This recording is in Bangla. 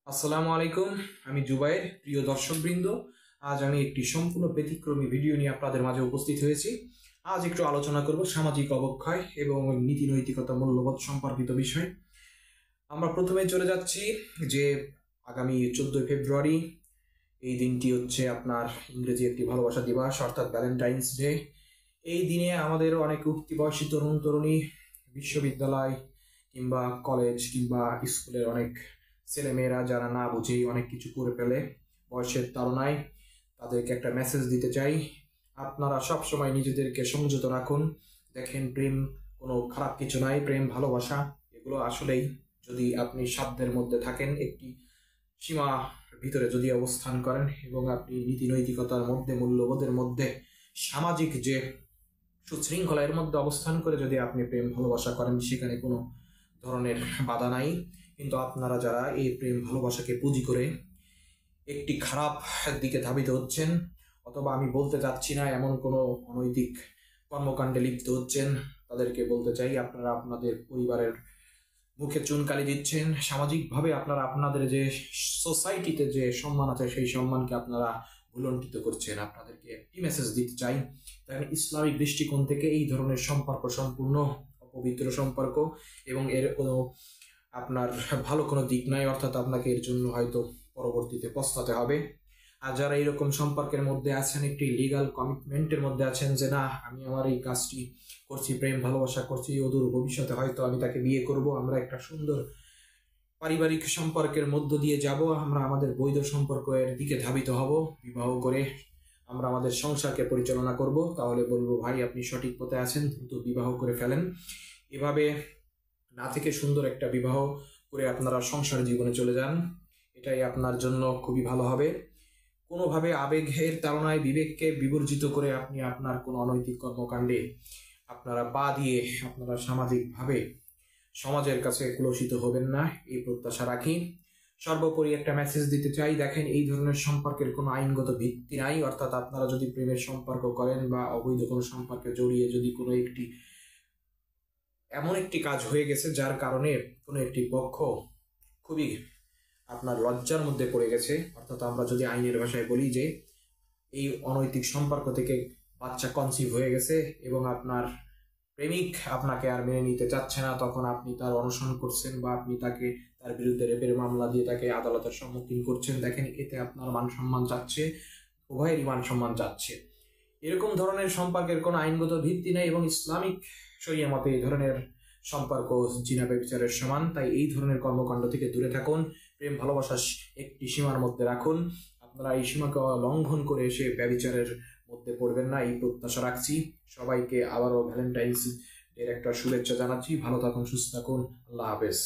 আসসালামু আলাইকুম। আমি জুবাইর। প্রিয় দর্শকবৃন্দ, আজ আমি একটি সম্পূর্ণ ব্যতিক্রমী ভিডিও নিয়ে আপনাদের মাঝে উপস্থিত হয়েছি। আজ একটু আলোচনা করব সামাজিক অবক্ষয় এবং নীতি নৈতিকতা মূল্যবোধ সম্পর্কিত বিষয়। আমরা প্রথমে চলে যাচ্ছি যে আগামী 14 ফেব্রুয়ারি এই দিনটি হচ্ছে আপনার ইংরেজি একটি ভালোবাসা দিবস, অর্থাৎ ভ্যালেন্টাইন্স ডে। এই দিনে আমাদের অনেক উঠতি বয়সী তরুণ তরুণী বিশ্ববিদ্যালয় কিংবা কলেজ কিংবা স্কুলের অনেক ছেলেমেয়েরা যারা না বুঝেই অনেক কিছু করে ফেলে বয়সের তাড়নায়, তাদেরকে একটা মেসেজ দিতে চাই। আপনারা সব সময় নিজেদেরকে সংযত রাখুন। দেখেন, প্রেম কোনো খারাপ কিছু নাই। প্রেম ভালোবাসা এগুলো আসলেই, যদি আপনি সাধ্যের মধ্যে থাকেন, একটি সীমা ভিতরে যদি অবস্থান করেন এবং আপনি নীতি নৈতিকতার মধ্যে, মূল্যবোধের মধ্যে, সামাজিক যে সুশৃঙ্খলা এর মধ্যে অবস্থান করে যদি আপনি প্রেম ভালোবাসা করেন, সেখানে কোনো ধরনের বাধা নাই। কিন্তু আপনারা যারা এই প্রেম ভালোবাসাকে পুঁজি করে একটি খারাপ দিকে ধাবিত হচ্ছেন, অথবা আমি বলতে চাচ্ছি না এমন কোনো অনৈতিক কর্মকাণ্ডে লিপ্ত হচ্ছেন, তাদেরকে বলতে চাই আপনারা আপনাদের পরিবারের মুখে চুনকালি দিচ্ছেন। সামাজিকভাবে আপনারা আপনাদের যে সোসাইটিতে যে সম্মান আছে সেই সম্মানকে আপনারা ভুলণ্ঠিত করছেন। আপনাদেরকে একটি মেসেজ দিতে চাই, দেখেন, ইসলামিক দৃষ্টিকোণ থেকে এই ধরনের সম্পর্ক সম্পূর্ণ অপবিত্র সম্পর্ক এবং এর কোনো আপনার ভালো কোনো দিক নাই, অর্থাৎ আপনাকে এর জন্য হয়তো পরবর্তীতে পস্তাতে হবে। আর যারা এরকম সম্পর্কের মধ্যে আছেন, একটি লিগাল কমিটমেন্টের মধ্যে আছেন যে না, আমি আমার এই কাজটি করছি, প্রেম ভালোবাসা করছি, অদূর ভবিষ্যতে হয়তো আমি তাকে বিয়ে করব, আমরা একটা সুন্দর পারিবারিক সম্পর্কের মধ্য দিয়ে যাব, আমরা আমাদের বৈধ সম্পর্কের দিকে ধাবিত হব, বিবাহ করে আমরা আমাদের সংসারকে পরিচালনা করব, তাহলে বলবো ভাই আপনি সঠিক পথে আছেন, কিন্তু বিবাহ করে ফেলেন। এভাবে না থেকে সুন্দর একটা বিবাহ করে আপনারা সংসার জীবনে চলে যান, এটাই আপনার জন্য খুবই ভালো হবে। কোনোভাবে আবেগের তাড়নায় বিবেককে বিবর্জিত করে আপনি আপনার কোনো অনৈতিক কর্মকাণ্ডে আপনারা পা দিয়ে আপনারা সামাজিকভাবে সমাজের কাছে কুলসিত হবেন না, এই প্রত্যাশা রাখি। সর্বোপরি একটা মেসেজ দিতে চাই, দেখেন, এই ধরনের সম্পর্কের কোনো আইনগত ভিত্তি নাই, অর্থাৎ আপনারা যদি প্রেমের সম্পর্ক করেন বা অবৈধ কোনো সম্পর্কে জড়িয়ে যদি কোনো একটি এমন একটি কাজ হয়ে গেছে যার কারণে কোনো একটি পক্ষ খুবই আপনার লজ্জার মধ্যে পড়ে গেছে, অর্থাৎ আমরা যদি আইনের ভাষায় বলি যে এই অনৈতিক সম্পর্ক থেকে বাচ্চা কনসিভ হয়ে গেছে এবং আপনার প্রেমিক আপনাকে আর মেনে নিতে চাচ্ছে না, তখন আপনি তার অনশন করছেন বা আপনি তাকে তার বিরুদ্ধে রেপের মামলা দিয়ে তাকে আদালতের সম্মুখীন করছেন, দেখেন, এতে আপনার মান সম্মান যাচ্ছে, উভয়েরই মান সম্মান যাচ্ছে। এরকম ধরনের সম্পর্কের কোনো আইনগত ভিত্তি নেই এবং ইসলামিক শরিয়া মতে এই ধরনের সম্পর্ক জিনা ব্যভিচারের সমান। তাই এই ধরনের কর্মকাণ্ড থেকে দূরে থাকুন, প্রেম ভালোবাসা একটি সীমার মধ্যে রাখুন। আপনারা এই সীমাকে লঙ্ঘন করে এসে ব্যভিচারের মধ্যে পড়বেন না, এই প্রত্যাশা রাখছি। সবাইকে আবারও ভ্যালেন্টাইন্স ডের একটা শুভেচ্ছা জানাচ্ছি। ভালো থাকুন, সুস্থ থাকুন। আল্লাহ হাফেজ।